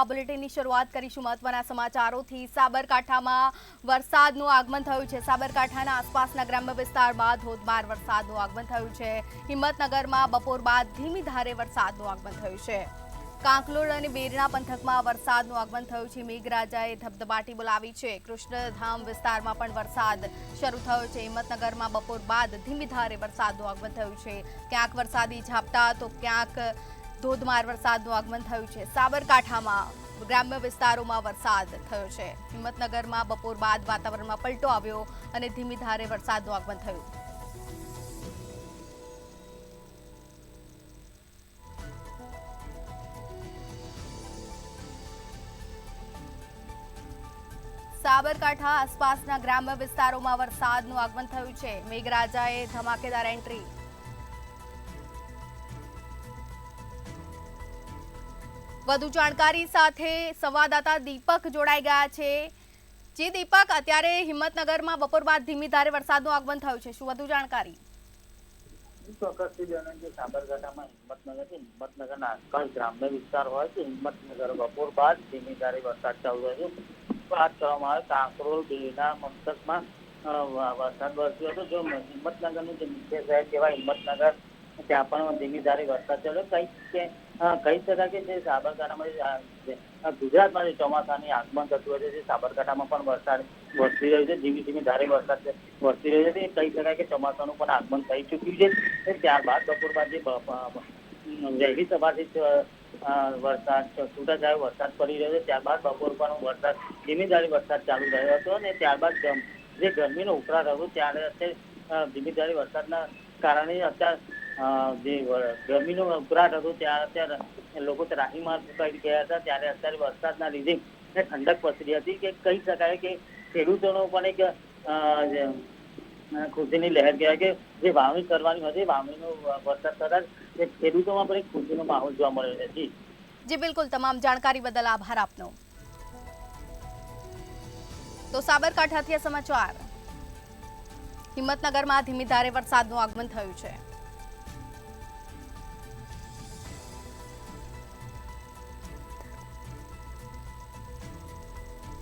બુલેટિનની શરૂઆત કરીશું મહત્વના સમાચારોથી। સાબરકાંઠામાં વરસાદનું આગમન થયું છે। સાબરકાંઠાના આસપાસના ગ્રામ્ય વિસ્તારમાં ધોધમાર વરસાદનું આગમન થયું છે। હિંમતનગરમાં બપોર બાદ ધીમી ધારે વરસાદનું આગમન થયું છે। કાંકલોડ અને બેરણા પંથકમાં વરસાદનું આગમન થયું છે। મેઘરાજાએ ધબધબાટી બોલાવી છે। કૃષ્ણધામ વિસ્તારમાં પણ વરસાદ શરૂ થયો છે। હિંમતનગરમાં બપોર બાદ ધીમી ધારે વરસાદનું આગમન થયું છે। ક્યાંક વરસાદી ઝાપટા તો ક્યાંક ધોધમાર વરસાદનું આગમન થયું છે। સાબરકાંઠામાં ગ્રામ્ય વિસ્તારોમાં વરસાદ થયો છે। હિંમતનગરમાં બપોર બાદ વાતાવરણમાં પલટો આવ્યો અને ધીમી ધારે વરસાદનું આગમન થયું। સાબરકાંઠા આસપાસના ગ્રામ્ય વિસ્તારોમાં વરસાદનું આગમન થયું છે। મેઘરાજાએ ધમાકેદાર એન્ટ્રી। વધુ જાણકારી સાથે સંવાદદાતા દીપક જોડાઈ ગયા છે। જે દીપક, અત્યારે હિંમતનગરમાં બપોર બાદ ધીમી ધારે વરસાદનું આગમન થયું છે, શું વધુ જાણકારી? ચોક્કસથી જણાવ્યું કે સાબરકાંઠામાં હિંમતનગરના આસપાસ ગ્રામ્ય વિસ્તાર હોય છે। હિંમતનગર બપોર બાદ ધીમી ધારે વરસાદ ચાલુ રહ્યો છે। વાત કરવામાં આવે કાંકરોલ બેરણા પંથકમાં વરસાદ વરસ્યો હતો। જો હિંમતનગરનું જે મુખ્ય શહેર કહેવાય હિંમતનગર, ત્યાં પણ ધીમી ધારે વરસાદ ચાલ્યો। કહી શકાય કે જે સાબરકાંઠામાં ગુજરાતમાં જે ચોમાસાની આગમન થતું હોય છે, સાબરકાંઠામાં પણ વરસાદ વરસી રહ્યો છે। ધીમી ધીમી ધારે વરસાદ વરસી રહ્યો છે। કહી શકાય કે ચોમાસાનું પણ આગમન થઈ ચૂક્યું છે। ત્યારબાદ બપોર બાદ જે વહેલી સવારથી વરસાદ છૂટાછવાયો વરસાદ પડી રહ્યો છે। ત્યારબાદ બપોર પણ વરસાદ ધીમી ધારે વરસાદ ચાલુ રહ્યો હતો અને ત્યારબાદ જે ગરમીનો ઉકળાટ હતો ત્યારે ધીમી ધારે વરસાદના કારણે અત્યારે જે ગરમીનો ઉકળાટ હતો ત્યારે લોકો ત્રાહીમામ મુકાઈ ગયા હતા। ત્યારે અત્યારે વરસાદના લીધે ઠંડક પસરી હતી કે કહી શકાય કે ખેડૂતોનો પણ એક ખુશીની લહેર કહેવાય કે જે વાવણી કરવાની હતી, વાવણીનો વરસાદ થતા ખેડૂતોમાં પણ એક ખુશીનો માહોલ જોવા મળ્યો છે। જી બિલકુલ, તમામ જાણકારી બદલ આભાર આપનો। તો સાબરકાંઠાથી સમાચાર। હિંમતનગરમાં ધીમી ધારે વરસાદનું આગમન થયું છે।